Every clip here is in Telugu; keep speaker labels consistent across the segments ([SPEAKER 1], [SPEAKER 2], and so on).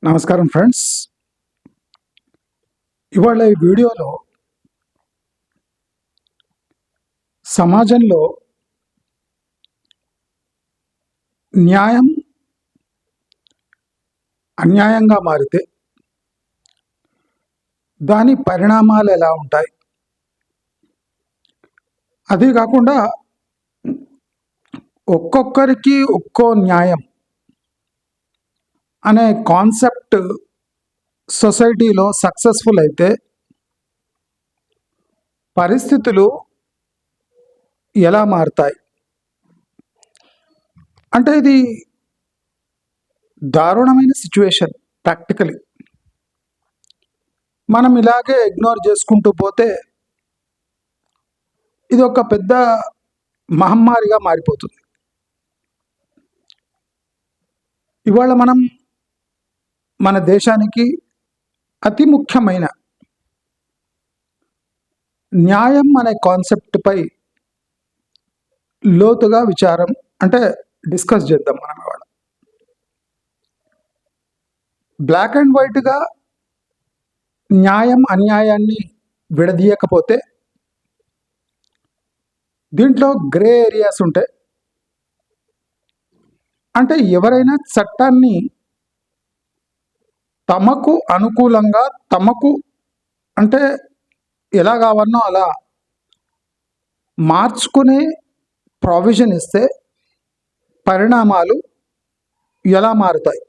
[SPEAKER 1] నమస్కారం ఫ్రెండ్స్. ఇవాళ ఈ వీడియోలో సమాజంలో న్యాయం అన్యాయంగా మారితే దాని పరిణామాలు ఎలా ఉంటాయి, అదే కాకుండా ఒక్కొక్కరికి ఒక్కో న్యాయం అనే కాన్సెప్ట్ సొసైటీలో సక్సెస్ఫుల్ అయితే పరిస్థితులు ఎలా మారుతాయి అంటే ఇది దారుణమైన సిచ్యువేషన్. ప్రాక్టికలీ మనం ఇలాగే ఇగ్నోర్ చేసుకుంటూ పోతే ఇది ఒక పెద్ద మహమ్మారిగా మారిపోతుంది. ఇవాళ మనం మన దేశానికి అతి ముఖ్యమైన న్యాయం అనే కాన్సెప్ట్పై లోతుగా విచారం డిస్కస్ చేద్దాం. మనం ఇవాళ బ్లాక్ అండ్ వైట్గా న్యాయం అన్యాయాన్ని విడదీయకపోతే దీంట్లో గ్రే ఏరియాస్ ఉంటాయి. అంటే ఎవరైనా చట్టాన్ని తమకు అనుకూలంగా తమకు ఎలా కావాలనో అలా మార్చుకునే ప్రావిజన్ ఇస్తే పరిణామాలు ఎలా మారుతాయి.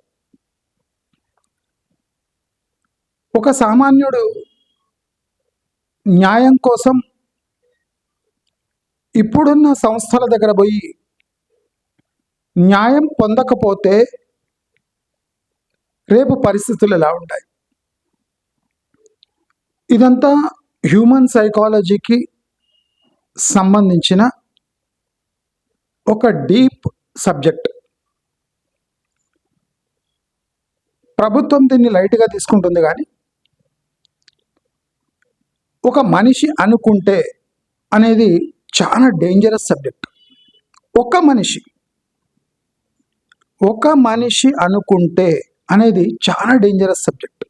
[SPEAKER 1] ఒక సామాన్యుడు న్యాయం కోసం ఇప్పుడున్న సంస్థల దగ్గర పోయి న్యాయం పొందకపోతే రేపు పరిస్థితులు ఎలా ఉంటాయి. ఇదంతా హ్యూమన్ సైకాలజీకి సంబంధించిన ఒక డీప్ సబ్జెక్ట్. ప్రభుత్వం దీన్ని లైట్గా తీసుకుంటుంది, కానీ ఒక మనిషి అనుకుంటే అనేది చాలా డేంజరస్ సబ్జెక్ట్. ఒక మనిషి అనుకుంటే అనేది చాలా డేంజరస్ సబ్జెక్ట్.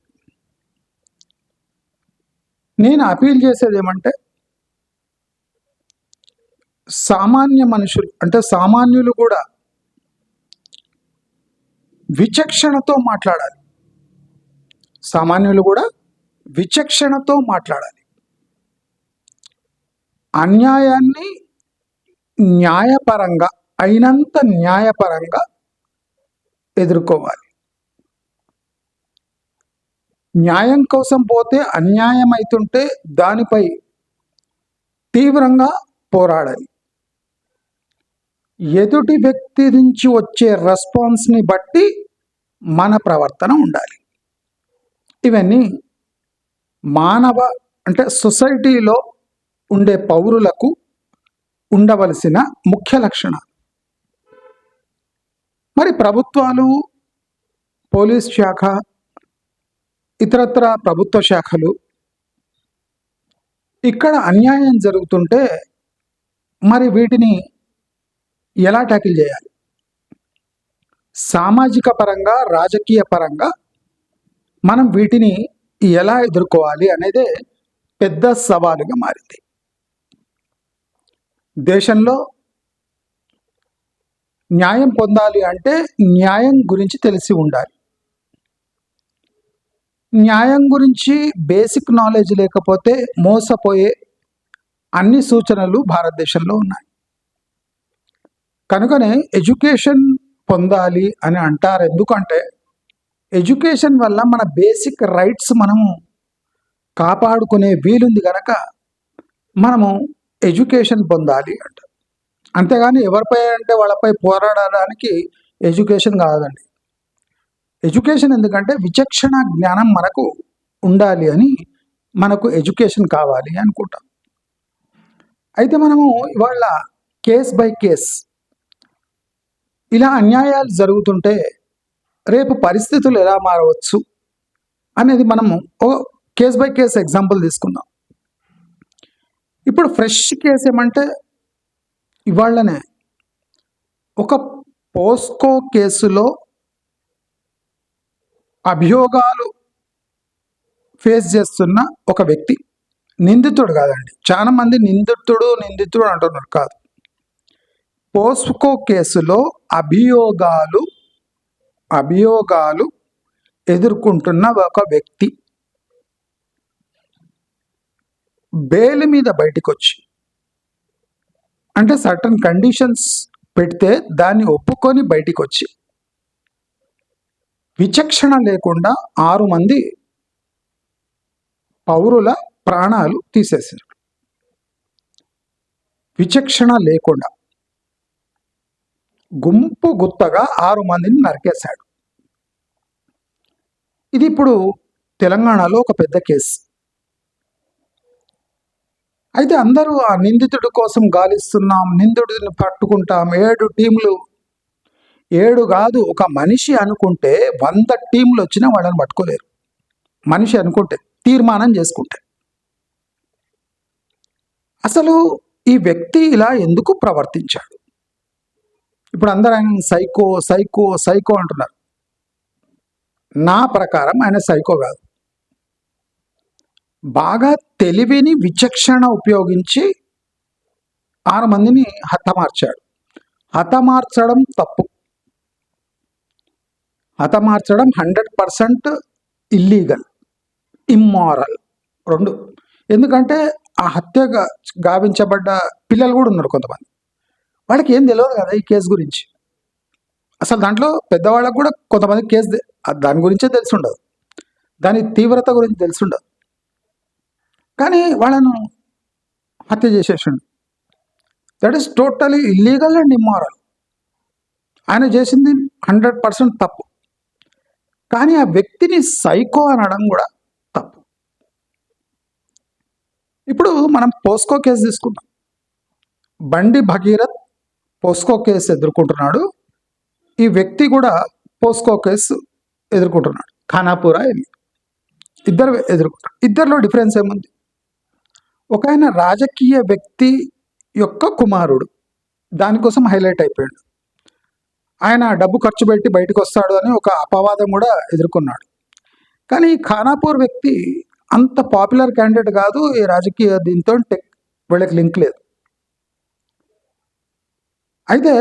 [SPEAKER 1] నేను అపీల్ చేసేది ఏమంటే సామాన్య మనుషులు సామాన్యులు కూడా విచక్షణతో మాట్లాడాలి. అన్యాయాన్ని న్యాయపరంగా అయినంత న్యాయపరంగా ఎదుర్కోవాలి. న్యాయం కోసం పోతే అన్యాయం అవుతుంటే దానిపై తీవ్రంగా పోరాడాలి. ఎదుటి వ్యక్తి నుంచి వచ్చే రెస్పాన్స్ని బట్టి మన ప్రవర్తన ఉండాలి. ఇవన్నీ మానవ సొసైటీలో ఉండే పౌరులకు ఉండవలసిన ముఖ్య లక్షణాలు. మరి ప్రభుత్వాలు, పోలీస్ శాఖ, ఇతరత్ర ప్రభుత్వ శాఖలు ఇక్కడ అన్యాయం జరుగుతుంటే మరి వీటిని ఎలా ట్యాకిల్ చేయాలి? సామాజిక పరంగా, రాజకీయ పరంగా మనం వీటిని ఎలా ఎదుర్కోవాలి అనేదే పెద్ద సవాలుగా మారింది. దేశంలో న్యాయం పొందాలి అంటే న్యాయం గురించి తెలిసి ఉండాలి. న్యాయం గురించి బేసిక్ నాలెడ్జ్ లేకపోతే మోసపోయే అన్ని సూచనలు భారతదేశంలో ఉన్నాయి. కనుకనే ఎడ్యుకేషన్ పొందాలి అని అంటారు. ఎందుకంటే ఎడ్యుకేషన్ వల్ల మన బేసిక్ రైట్స్ మనము కాపాడుకునే వీలుంది కనుక మనము ఎడ్యుకేషన్ పొందాలి అంటారు. అంతేగాని ఎవరిపై వాళ్ళపై పోరాడడానికి ఎడ్యుకేషన్ కాదండి. ఎడ్యుకేషన్ ఎందుకంటే విచక్షణ జ్ఞానం మనకు ఉండాలి అని మనకు ఎడ్యుకేషన్ కావాలి అనుకుంటాం. అయితే మనము ఇవాళ కేస్ బై కేస్ ఇలా అన్యాయాలు జరుగుతుంటే రేపు పరిస్థితులు ఎలా మారవచ్చు అనేది మనము కేస్ బై కేస్ ఎగ్జాంపుల్ తీసుకుందాం. ఇప్పుడు ఫ్రెష్ కేసు ఏమంటే ఇవాళనే ఒక పోస్కో కేసులో అభియోగాలు ఫేస్ చేస్తున్న ఒక వ్యక్తి, నిందితుడు కాదండి, చాలా మంది నిందితుడు అంటున్నారు, కాదు. పోస్కో కేసులో అభియోగాలు ఎదుర్కొంటున్న ఒక వ్యక్తి బెయిల్ మీద బయటకు వచ్చి, అంటే సర్టన్ కండిషన్స్ పెడితే దాన్ని ఒప్పుకొని బయటికి వచ్చి విచక్షణ లేకుండా 6 మంది పౌరుల ప్రాణాలు తీసేశారు. విచక్షణ లేకుండా గుంపు గుత్తగా 6 మందిని నరికేశాడు. ఇది ఇప్పుడు తెలంగాణలో ఒక పెద్ద కేసు. అయితే అందరూ ఆ నిందితుడి కోసం గాలిస్తున్నాం, నిందితుడిని పట్టుకుంటాం, 7 టీంలు, 7 కాదు, ఒక మనిషి అనుకుంటే 100 టీంలు వచ్చినా వాళ్ళని పట్టుకోలేరు. మనిషి అనుకుంటే, తీర్మానం చేసుకుంటే. అసలు ఈ వ్యక్తి ఇలా ఎందుకు ప్రవర్తించాడు? ఇప్పుడు అందరూ ఆయన సైకో సైకో సైకో అంటున్నారు. నా ప్రకారం ఆయన సైకో కాదు. బాగా తెలివిని, విచక్షణ ఉపయోగించి 6 మందిని హతమార్చాడు. హతమార్చడం తప్పు. హతమార్చడం 100% ఇల్లీగల్, ఇమ్మారల్, 2. ఎందుకంటే ఆ హత్య గావించబడ్డ పిల్లలు కూడా ఉన్నారు కొంతమంది. వాళ్ళకి ఏం తెలియదు కదా ఈ కేసు గురించి. అసలు దాంట్లో పెద్దవాళ్ళకు కూడా కొంతమంది కేసు దాని గురించే తెలిసి ఉండదు, దాని తీవ్రత గురించి తెలిసి ఉండదు. కానీ వాళ్ళను హత్య చేసేసిండు. That is totally illegal and immoral. ఆయన చేసింది 100% తప్పు. కానీ ఆ వ్యక్తిని సైకో అనడం కూడా తప్పు. ఇప్పుడు మనం పోస్కో కేసు తీసుకుందాం. బండి భగీరథ్ పోస్కో కేసు ఎదుర్కొంటున్నాడు. ఈ వ్యక్తి కూడా పోస్కో కేసు ఎదుర్కొంటున్నాడు. ఖానాపూర్ ఇద్దరు ఎదుర్కొంటారు. ఇద్దరిలో డిఫరెన్స్ ఏముంది? ఒక ఆయన రాజకీయ వ్యక్తి యొక్క కుమారుడు, దానికోసం హైలైట్ అయిపోయాడు. ఆయన డబ్బు ఖర్చు పెట్టి బయటకు వస్తాడు అని ఒక అపవాదం కూడా ఎదుర్కొన్నాడు. కానీ ఖానాపూర్ వ్యక్తి అంత పాపులర్ క్యాండిడేట్ కాదు. ఈ రాజకీయ దీంతో వీళ్ళకి లింక్ లేదు. అయితే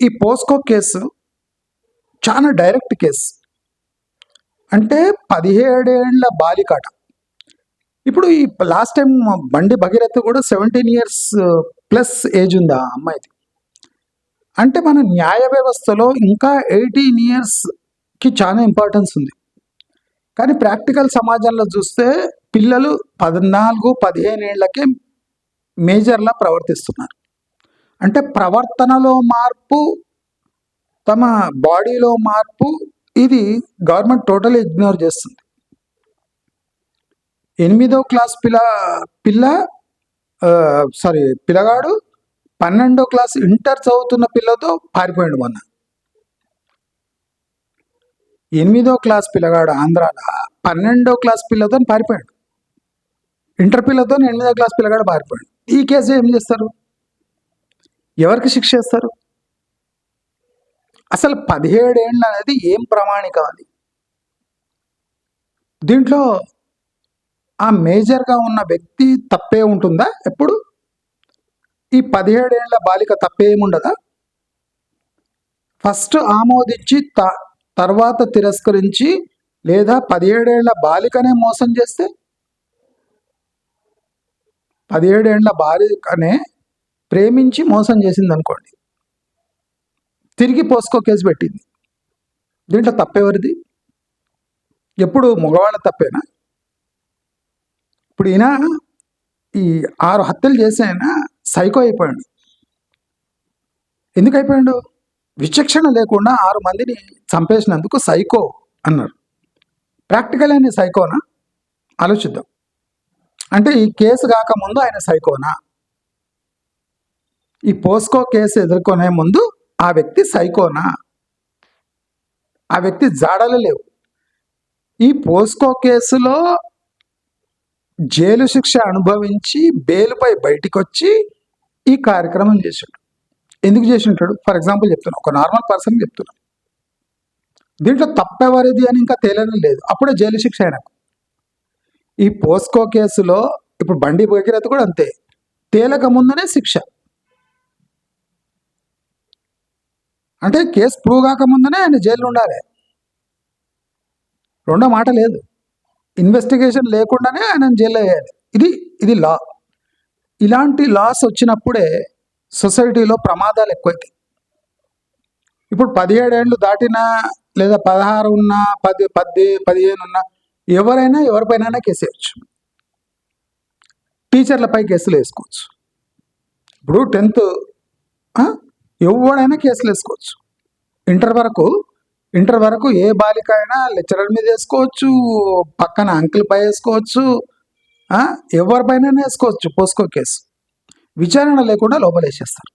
[SPEAKER 1] ఈ పోస్కో కేసు చాలా డైరెక్ట్ కేసు. అంటే 17 ఏళ్ల బాలికాట. ఇప్పుడు ఈ లాస్ట్ టైం బండి భగీరథ్ కూడా 17 years ప్లస్ ఏజ్ ఉంది ఆ అమ్మాయిది. అంటే మన న్యాయ వ్యవస్థలో ఇంకా 18 yearsకి చాలా ఇంపార్టెన్స్ ఉంది. కానీ ప్రాక్టికల్ సమాజంలో చూస్తే పిల్లలు 14-15 ఏళ్లకే మేజర్లా ప్రవర్తిస్తున్నారు. అంటే ప్రవర్తనలో మార్పు, తమ బాడీలో మార్పు, ఇది గవర్నమెంట్ టోటల్ ఇగ్నోర్ చేస్తుంది. 8వ క్లాస్ పిల్లగాడు 12వ క్లాస్ ఇంటర్ చదువుతున్న పిల్లతో పారిపోయాడు మొన్న. 8వ క్లాస్ పిల్లగాడు ఆంధ్రాలో 12వ క్లాస్ పిల్లతో పారిపోయాడు. ఇంటర్ పిల్లతో 8వ క్లాస్ పిల్లగాడు పారిపోయాడు. ఈ కేసు ఏం చేస్తారు? ఎవరికి శిక్ష చేస్తారు? అసలు 17 ఏళ్ళు అనేది ఏం ప్రామాణికం? అది దీంట్లో ఆ మేజర్గా ఉన్న వ్యక్తి తప్పే ఉంటుందా? ఎప్పుడు ఈ 17 ఏళ్ల బాలిక తప్పేముండదా? ఫస్ట్ ఆమోదించి తర్వాత తిరస్కరించి, లేదా 17 ఏళ్ల బాలికనే మోసం చేస్తే, 17 ఏళ్ల బాలికనే ప్రేమించి మోసం చేసింది అనుకోండి, తిరిగి పోస్కో కేసు పెట్టింది. దీంట్లో తప్పెవరిది? ఎప్పుడు మగవాళ్ళ తప్పేనా? ఇప్పుడు ఈయన ఈ 6 హత్యలు చేసి ఆయన సైకో అయిపోయాడు. ఎందుకు అయిపోయాడు? విచక్షణ లేకుండా 6 మందిని చంపేసినందుకు సైకో అన్నారు. ప్రాక్టికల్ ఆయన సైకోనా? ఆలోచిద్దాం. అంటే ఈ కేసు కాకముందు ఆయన సైకోనా? ఈ పోస్కో కేసు ఎదుర్కొనే ముందు ఆ వ్యక్తి సైకోనా? ఆ వ్యక్తి జాడలు లేవు. ఈ పోస్కో కేసులో జైలు శిక్ష అనుభవించి బెయిల్పై బయటికి వచ్చి ఈ కార్యక్రమం చేశాడు. ఎందుకు చేసి ఉంటాడు? ఫర్ ఎగ్జాంపుల్ చెప్తున్నా, ఒక నార్మల్ పర్సన్ చెప్తున్నా. దీంట్లో తప్పెవరిది అని ఇంకా తేలని లేదు, అప్పుడే జైలు శిక్ష ఆయనకు. ఈ పోస్కో కేసులో ఇప్పుడు బండి భగీరథ కూడా అంతే, తేలక ముందునే శిక్ష. అంటే కేసు ప్రూవ్ కాకముందునే ఆయన జైల్లో ఉండాలి, రెండో మాట లేదు. ఇన్వెస్టిగేషన్ లేకుండానే ఆయన జైల్లో వేయాలి. ఇది లా. ఇలాంటి లాస్ వచ్చినప్పుడే సొసైటీలో ప్రమాదాలు ఎక్కువైతాయి. ఇప్పుడు 17 ఏళ్ళు దాటినా లేదా 16 ఉన్నా 15 ఉన్నా ఎవరైనా ఎవరిపైన కేసు వేయచ్చు. టీచర్లపై కేసులు వేసుకోవచ్చు. ఇప్పుడు 10th ఎవడైనా కేసులు వేసుకోవచ్చు. ఇంటర్ వరకు ఏ బాలిక అయినా లెక్చరర్ మీద వేసుకోవచ్చు, పక్కన అంకుల్ పై వేసుకోవచ్చు, ఎవరిపైన వేసుకోవచ్చు పోస్కో కేసు. విచారణ లేకుండా లోపలేసేస్తారు.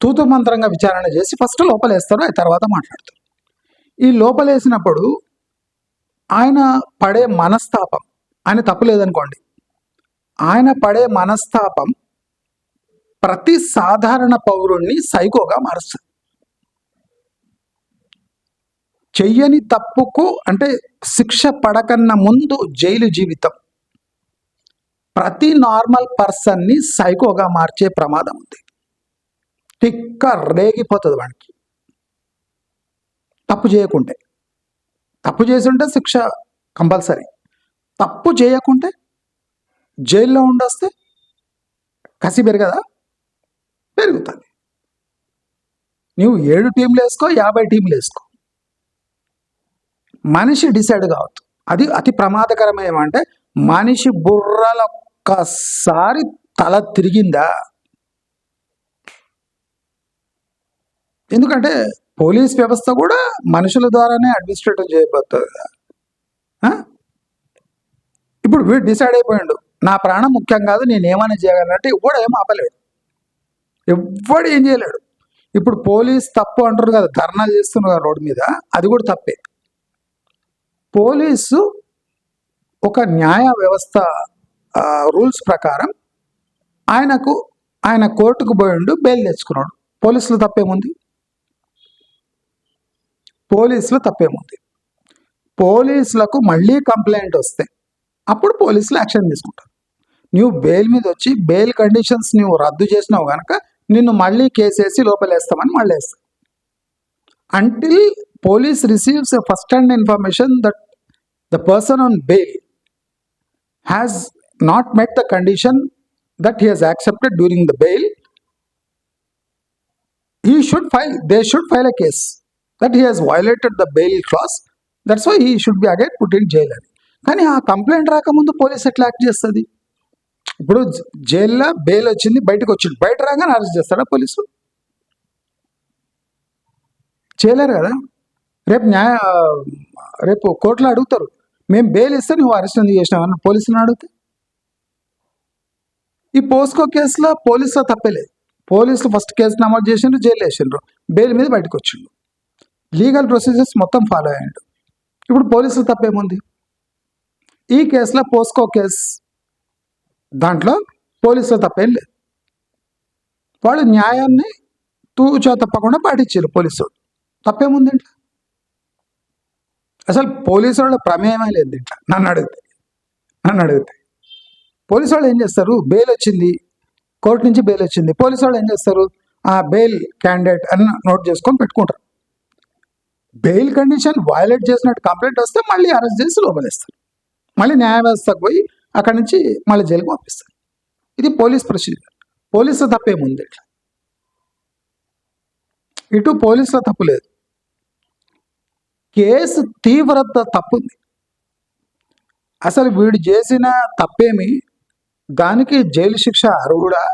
[SPEAKER 1] తూతు మంత్రంగా విచారణ చేసి ఫస్ట్ లోపలేస్తారు, ఆ తర్వాత మాట్లాడతారు. ఈ లోపలేసినప్పుడు ఆయన పడే మనస్తాపం, ఆయన తప్పులేదనుకోండి, ఆయన పడే మనస్తాపం ప్రతి సాధారణ పౌరుణ్ణి సైకోగా మారుస్తుంది. చెయ్యని తప్పుకు అంటే శిక్ష పడకన్నా ముందు జైలు జీవితం ప్రతి నార్మల్ పర్సన్ని సైకోగా మార్చే ప్రమాదం ఉంది. తిక్క రేగిపోతుంది వాడికి. తప్పు చేయకుంటే, తప్పు చేస్తుంటే శిక్ష కంపల్సరీ, తప్పు చేయకుంటే జైల్లో ఉండొస్తే కసి పెరగదా? పెరుగుతుంది. నువ్వు 7 టీంలు వేసుకో, 50 టీంలు వేసుకో, మనిషి డిసైడ్ కావద్దు. అది అతి ప్రమాదకరం. ఏమంటే మనిషి బుర్రలో ఒక్కసారి తల తిరిగిందా, ఎందుకంటే పోలీస్ వ్యవస్థ కూడా మనుషుల ద్వారానే అడ్మినిస్ట్రేట్ చేయబోతుంది కదా. ఇప్పుడు వీడు డిసైడ్ అయిపోయాడు, నా ప్రాణం ముఖ్యం కాదు, నేను ఏమైనా చేయగలనంటే ఎవడు ఏం ఆపలేడు, ఎవడు ఏం చేయలేడు. ఇప్పుడు పోలీస్ తప్పు అంటారు కదా, ధర్నాలు చేస్తున్నారు కదా రోడ్డు మీద, అది కూడా తప్పే. పోలీసు ఒక న్యాయ వ్యవస్థ రూల్స్ ప్రకారం ఆయన కోర్టుకు పోయిండు, బెయిల్ తెచ్చుకున్నాడు. పోలీసులు తప్పేముంది? పోలీసులకు మళ్ళీ కంప్లైంట్ వస్తే అప్పుడు పోలీసులు యాక్షన్ తీసుకుంటారు. నువ్వు బెయిల్ మీద వచ్చి బెయిల్ కండిషన్స్ నువ్వు రద్దు చేసినావు కనుక నిన్ను మళ్ళీ కేసేసి లోపలేస్తామని మళ్ళీ వేస్తాం. Until police receives a first-hand information that the person on bail has not met the condition that he has accepted during the bail, they should file a case that he has violated the bail clause. That's why he should be again put in jail. కానీ ఆ కంప్లైంట్ రాకముందు పోలీస్ ఎట్లా యాక్ట్ చేస్తుంది? ఇప్పుడు జైల్లో బెయిల్ వచ్చింది, బయటకు వచ్చింది, బయట రాగానే అరెస్ట్ చేస్తాడా పోలీసు? చేయలేరు కదా. రేపు కోర్టులో అడుగుతారు, మేము బెయిల్ ఇస్తే నువ్వు అరెస్ట్ ఎందుకు చేసినావు అని పోలీసులను అడిగితే. ఈ పోస్కో కేసులో పోలీసులో తప్పలేదు. పోలీసులు ఫస్ట్ కేసు నమోదు చేసిండ్రు, జైలు వేసిండ్రు, బెయిల్ మీద బయటకు వచ్చిండు, లీగల్ ప్రొసీజర్స్ మొత్తం ఫాలో అయ్యాడు. ఇప్పుడు పోలీసులు తప్పేముంది? ఈ కేసులో పోస్కో కేసు దాంట్లో పోలీసులు తప్పేం లేదు. వాళ్ళు న్యాయాన్ని తూచా తప్పకుండా పాటించారు పోలీసులు. తప్పేముంది ఇంట్లో? అసలు పోలీసు వాళ్ళ ప్రమేయమే లేదు ఇంట్లో. నన్ను అడిగితే పోలీసు వాళ్ళు ఏం చేస్తారు? బెయిల్ వచ్చింది, కోర్టు నుంచి బెయిల్ వచ్చింది, పోలీసు వాళ్ళు ఏం చేస్తారు? ఆ బెయిల్ క్యాండిడేట్ అని నోట్ చేసుకొని పెట్టుకుంటారు. బెయిల్ కండిషన్ వయలేట్ చేసినట్టు కంప్లైంట్ వస్తే మళ్ళీ అరెస్ట్ చేసి లోపలేస్తారు, మళ్ళీ న్యాయ వ్యవస్థకు పోయి అక్కడి నుంచి మళ్ళీ జైలుకు పంపిస్తారు. ఇది పోలీస్ ప్రొసీజర్. పోలీసులో తప్పేముంది ఇట్లా? ఇటు పోలీసులో తప్పు లేదు, కేసు తీవ్రత తప్పుంది. అసలు వీడు చేసిన తప్పేమి, దానికి జైలు శిక్ష అర్హుడా?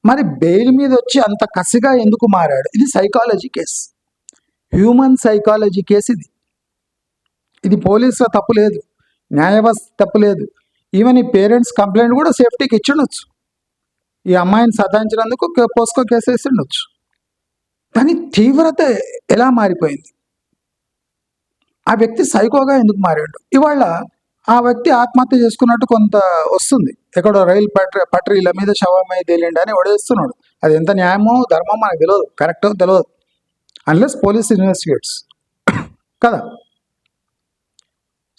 [SPEAKER 1] మరి బెయిల్ మీద వచ్చి అంత కసిగా ఎందుకు మారాడు? ఇది psychology case, human psychology case ఇది పోలీసులో తప్పు లేదు, న్యాయ వ్యవస్థ తప్పు లేదు. ఈవెన్ ఈ పేరెంట్స్ కంప్లైంట్ కూడా సేఫ్టీకి ఇచ్చిండొచ్చు, ఈ అమ్మాయిని సతాయించినందుకు పోస్కో కేసు వేసి ఉండొచ్చు. కానీ తీవ్రత ఎలా మారిపోయింది? ఆ వ్యక్తి సైకోగా ఎందుకు మారాడు? ఇవాళ ఆ వ్యక్తి ఆత్మహత్య చేసుకున్నట్టు కొంత వస్తుంది, ఎక్కడో రైలు పట్రీల మీద శవమై తేలిండి అని వడేస్తున్నాడు. అది ఎంత న్యాయమో ధర్మమో మనకు తెలియదు, కరెక్టో తెలియదు. అన్లెస్ పోలీస్ ఇన్వెస్టిగేట్స్ కదా.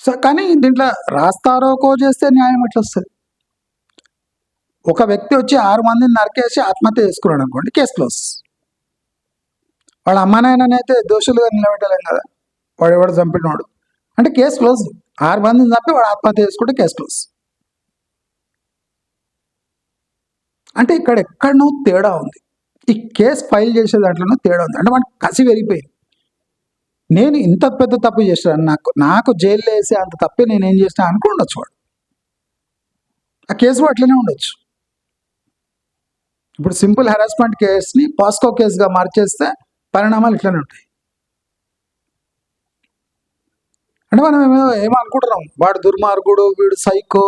[SPEAKER 1] సో కానీ దీంట్లో రాస్తారోకో చేస్తే న్యాయం ఎట్లా వస్తుంది? ఒక వ్యక్తి వచ్చి 6 మందిని నరికేసి ఆత్మహత్య చేసుకున్నాడు అనుకోండి, కేసు క్లోజ్. వాళ్ళ అమ్మ నాయననైతే దోషులుగా నిలబెట్టలేం కదా, వాడు ఎవడు చంపినవాడు అంటే కేసు క్లోజ్. 6 మందిని చంపి వాడు ఆత్మహత్య చేసుకుంటే కేసు క్లోజ్. అంటే ఇక్కడ ఎక్కడనో తేడా ఉంది. ఈ కేసు ఫైల్ చేసే దాంట్లోనూ తేడా ఉంది. అంటే వాడికి కసి పెరిగిపోయింది. నేను ఇంత పెద్ద తప్పు చేశాను, నాకు జైల్లో వేసి అంత తప్పే నేనేం చేసినా అనుకుండొచ్చు వాడు. ఆ కేసు అట్లనే ఉండొచ్చు. ఇప్పుడు సింపుల్ హెరాస్మెంట్ కేసుని పాస్కో కేసుగా మార్చేస్తే పరిణామాలు ఇట్లనే ఉంటాయి. అంటే మనం ఏమో అనుకుంటున్నాం, వాడు దుర్మార్గుడు, వీడు సైకో.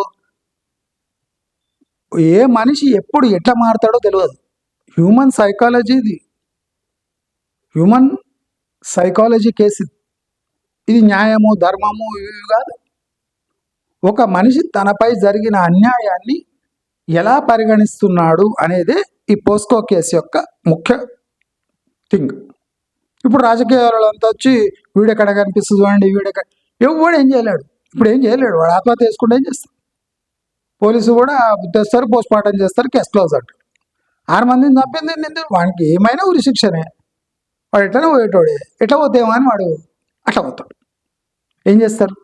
[SPEAKER 1] ఏ మనిషి ఎప్పుడు ఎట్లా మారుతాడో తెలియదు. హ్యూమన్ సైకాలజీ ఇది, హ్యూమన్ సైకాలజీ కేసు ఇది. న్యాయము ధర్మము ఇవి కాదు. ఒక మనిషి తనపై జరిగిన అన్యాయాన్ని ఎలా పరిగణిస్తున్నాడు అనేది ఈ పోస్కో కేసు యొక్క ముఖ్య థింగ్. ఇప్పుడు రాజకీయాలంతా వచ్చి వీడెక్కడ కనిపిస్తుంది చూడండి, వీడెక్కడ, ఎవడు ఏం చేయలేడు. ఇప్పుడు ఏం చేయలేడు, వాడు ఆత్మహత్య చేసుకుంటే ఏం చేస్తారు? పోలీసు కూడా తెస్తారు, పోస్ట్ మార్టం చేస్తారు, కేసు క్లోజ్ అంటారు. 6 మందిని చంపింది వానికి ఏమైనా ఉరి శిక్షనే. వాడు ఎట్లనే పోయేటోడే, ఎట్లా పోతేమో అని వాడు అట్లా పోతాడు. ఏం చేస్తారు?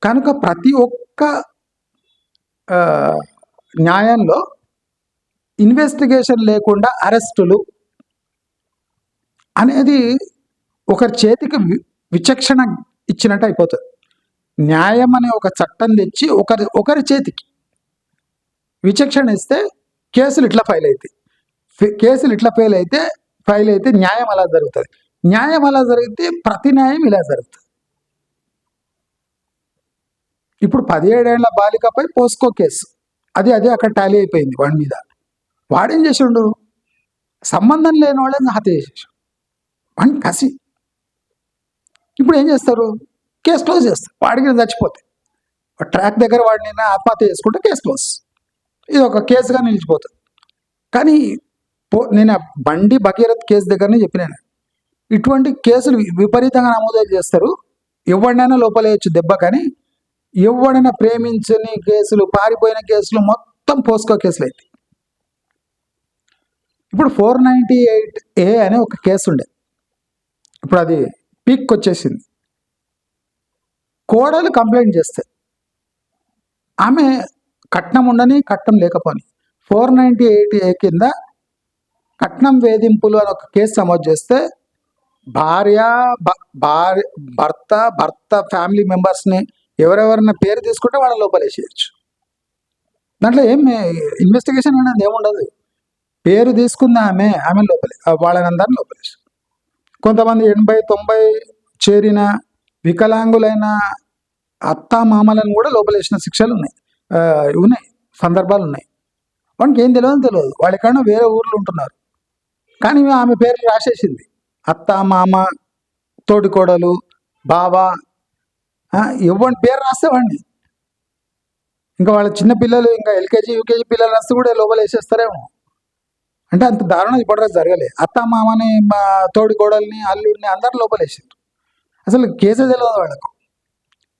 [SPEAKER 1] కనుక ప్రతి ఒక్క న్యాయంలో ఇన్వెస్టిగేషన్ లేకుండా అరెస్టులు అనేది ఒకరి చేతికి విచక్షణ ఇచ్చినట్టు అయిపోతుంది. న్యాయం అనే ఒక చట్టం తెచ్చి ఒకరి చేతికి విచక్షణ ఇస్తే కేసులు ఇట్లా ఫైల్ అవుతాయి. కేసులు ఇట్లా ఫైల్ అయితే న్యాయం అలా జరుగుతుంది. న్యాయం అలా జరిగితే ప్రతి న్యాయం ఇలా జరుగుతుంది. ఇప్పుడు 17 ఏళ్ల బాలికపై పోస్కో కేసు, అదే అక్కడ టాలీ అయిపోయింది వాడి మీద. వాడేం చేసిండు? సంబంధం లేని వాళ్ళని హత్య చేసేసాడు. వాడిని కసి. ఇప్పుడు ఏం చేస్తారు? కేసు క్లోజ్ చేస్తారు. వాడికి చచ్చిపోతే ట్రాక్ దగ్గర వాడిని ఆత్మహత్య చేసుకుంటే కేసు క్లోజ్. ఇది ఒక కేసుగా నిలిచిపోతుంది. కానీ నేను బండి భగీరథ్ కేసు దగ్గరనే చెప్పినాను, ఇటువంటి కేసులు విపరీతంగా నమోదు చేస్తారు. ఎవరినైనా లోపలేయచ్చు దెబ్బ, కానీ ఎవడైనా ప్రేమించని కేసులు, పారిపోయిన కేసులు మొత్తం పోస్కో కేసులు అయితే. ఇప్పుడు 498A అనే ఒక కేసు ఉండే, ఇప్పుడు అది పీక్ వచ్చేసింది. కోడలు కంప్లైంట్ చేస్తే ఆమె కట్నం ఉండని కట్నం లేకపోని 498A కింద కట్నం వేధింపులు అని ఒక కేసు నమోదు చేస్తే భర్త ఫ్యామిలీ మెంబర్స్ని ఎవరెవరైనా పేరు తీసుకుంటే వాళ్ళ లోపలేసేయచ్చు. దాంట్లో ఏం ఇన్వెస్టిగేషన్ అనేది ఏముండదు. పేరు తీసుకుంది ఆమె లోపలే, వాళ్ళని అందరిని లోపలేసి. కొంతమంది 80-90 చేరిన వికలాంగులైన అత్త మామలను కూడా లోపలేసిన శిక్షలు ఉన్నాయి, సందర్భాలు ఉన్నాయి. వానికి ఏం తెలియదు. వాళ్ళ ఎక్కడో వేరే ఊర్లో ఉంటున్నారు, కానీ ఆమె పేరు రాసేసింది. అత్త, మామ, తోటికోడలు, బావ, ఎవరి పేరు రాస్తే వాడిని. ఇంకా వాళ్ళ చిన్న పిల్లలు, ఇంకా ఎల్కేజీ యూకేజీ పిల్లలు రాస్తే కూడా లోపల వేసేస్తారేమో. అంటే అంత దారుణం ఇప్పటివరకు జరగలే. అత్త, మామని, తోడికోడల్ని, అల్లుడిని అందరు లోపలేసారు. అసలు కేసే తెలియదు వాళ్ళకు.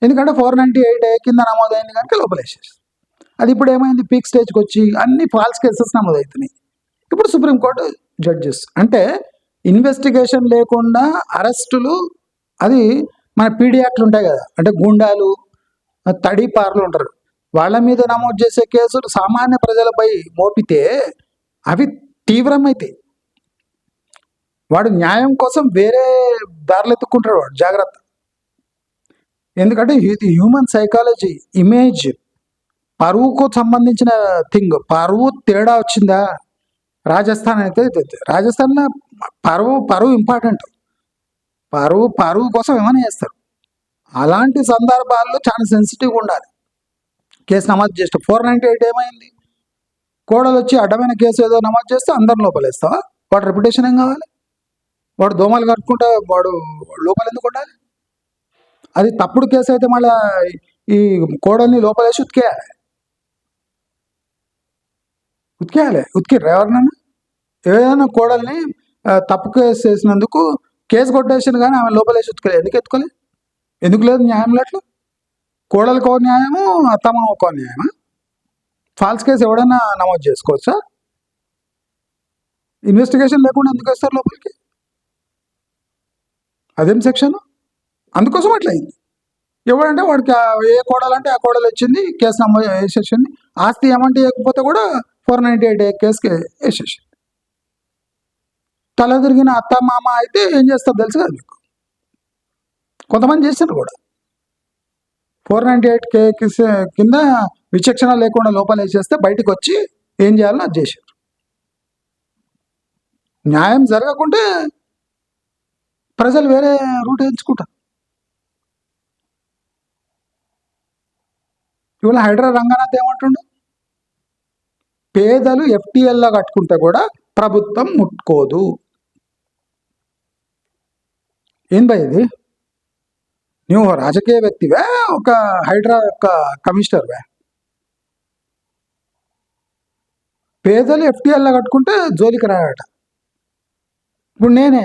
[SPEAKER 1] ఎందుకంటే 498A కింద నమోదైంది కనుక లోపలేసేసారు. అది ఇప్పుడు ఏమైంది, పీక్ స్టేజ్కి వచ్చి అన్ని ఫాల్స్ కేసెస్ నమోదవుతున్నాయి. ఇప్పుడు సుప్రీంకోర్టు జడ్జెస్ అంటే ఇన్వెస్టిగేషన్ లేకుండా అరెస్టులు, అది మన పీడీ యాక్ట్లు ఉంటాయి కదా, అంటే గుండాలు, తడిపార్లు ఉంటారు, వాళ్ళ మీద నమోదు చేసే కేసులు సామాన్య ప్రజలపై మోపితే అవి తీవ్రమైతే వాడు న్యాయం కోసం వేరే దారులు ఎత్తుక్కుంటాడు వాడు, జాగ్రత్త. ఎందుకంటే ఇది హ్యూమన్ సైకాలజీ, ఇమేజ్, పరువుకు సంబంధించిన థింగ్. పరువు తేడా వచ్చిందా, రాజస్థాన్ అయితే రాజస్థాన్లో పరువు ఇంపార్టెంట్. పరువు కోసం ఏమైనా చేస్తారు. అలాంటి సందర్భాల్లో చాలా సెన్సిటివ్గా ఉండాలి. కేసు నమోదు చేస్తే 498 ఏమైంది, కోడలు వచ్చి అడ్డమైన కేసు ఏదో నమోదు చేస్తే అందరిని లోపలేస్తావా? వాడు రెప్యుటేషన్ ఏం కావాలి? వాడు దోమలు కట్టుకుంటా వాడు లోపల ఎందుకు ఉండాలి? అది తప్పుడు కేసు అయితే మళ్ళీ ఈ కోడల్ని లోపలేసి ఉతికేయాలి. ఉతికిర్రా ఎవరినైనా? ఏదైనా కోడల్ని తప్పు కేసు చేసినందుకు కేసు కొట్టేసాను కానీ ఆమె లోపలేసి ఎత్తుకోలేదు. ఎందుకు ఎత్తుకోలేదు? ఎందుకు లేదు న్యాయంలో అట్లా? కోడలికో న్యాయము, అత్తమామకో న్యాయమా? ఫాల్స్ కేసు ఎవడన్నా నమోదు చేసుకోవచ్చా? ఇన్వెస్టిగేషన్ లేకుండా ఎందుకు వస్తారు లోపలికి? అదేం సెక్షన్? అందుకోసం అట్లా అయింది. ఎవడంటే వాడికి ఏ కోడలంటే ఆ కోడలు వచ్చింది, కేసు నమోదు వేసేసింది. ఆస్తి ఏమంటే ఇవ్వకపోతే కూడా 498 కేసుకి వేసేసింది. తల తిరిగిన అత్త మామ అయితే ఏం చేస్తారు తెలుసు కదా మీకు. కొంతమంది చేస్తారు కూడా 498 కేసు కింద విచక్షణ లేకుండా లోపల వేసేస్తే బయటకు వచ్చి ఏం చేయాలో అది చేశారు. న్యాయం జరగకుంటే ప్రజలు వేరే రూట్ ఎంచుకుంటారు. ఇవాళ హైడ్రా రంగనాథ్ ఏమంటుండు? పేదలు FTLలో కట్టుకుంటే కూడా ప్రభుత్వం ముట్టుకోదు. ఏం భయ ఇది? నువ్వు రాజకీయ వ్యక్తివే, ఒక హైడ్రా యొక్క కమిషనర్వే? పేదలు FTLలో కట్టుకుంటే జోలికి రాయట. ఇప్పుడు నేనే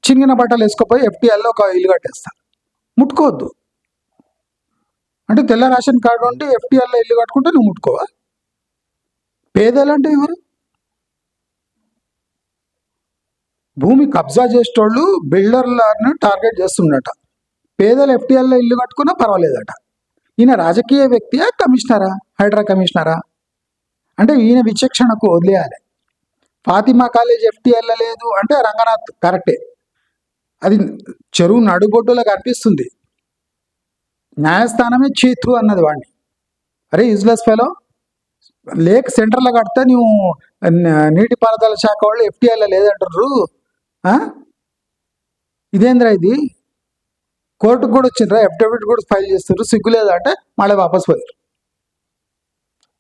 [SPEAKER 1] చిన్న బట్టలు వేసుకుపోయి FTLలో ఒక ఇల్లు కట్టేస్తాను, ముట్టుకోవద్దు అంటే తెల్ల రేషన్ కార్డు ఉండి FTLలో ఇల్లు కట్టుకుంటే నువ్వు ముట్టుకోవా? పేదలు అంటే ఎవరు? భూమి కబ్జా చేసేటోళ్ళు బిల్డర్లను టార్గెట్ చేస్తుండట. పేదలు FTLలో ఇల్లు కట్టుకున్నా పర్వాలేదట. ఈయన రాజకీయ వ్యక్తియా, కమిషనరా, హైడ్రా కమిషనరా? అంటే ఈయన విచక్షణకు వదిలేయాలి. ఫాతిమా కాలేజ్ FTLలో లేదు అంటే రంగనాథ్ కరెక్టే, అది చెరువు నడుబొడ్డులో కనిపిస్తుంది. న్యాయస్థానమే చీతు అన్నది వాడిని. అరే యూజ్లెస్ ఫెలో, లేక్ సెంటర్లో కడితే నువ్వు నీటిపారుదల శాఖ వాళ్ళు FTLలో లేదంటారు. ఇదేంద్రా ఇది? కోర్టుకు కూడా వచ్చిండ్రా, అఫిడవిట్ కూడా ఫైల్ చేస్తారు, సిగ్గు లేదా అంటే మళ్ళీ వాపస్ పోయారు.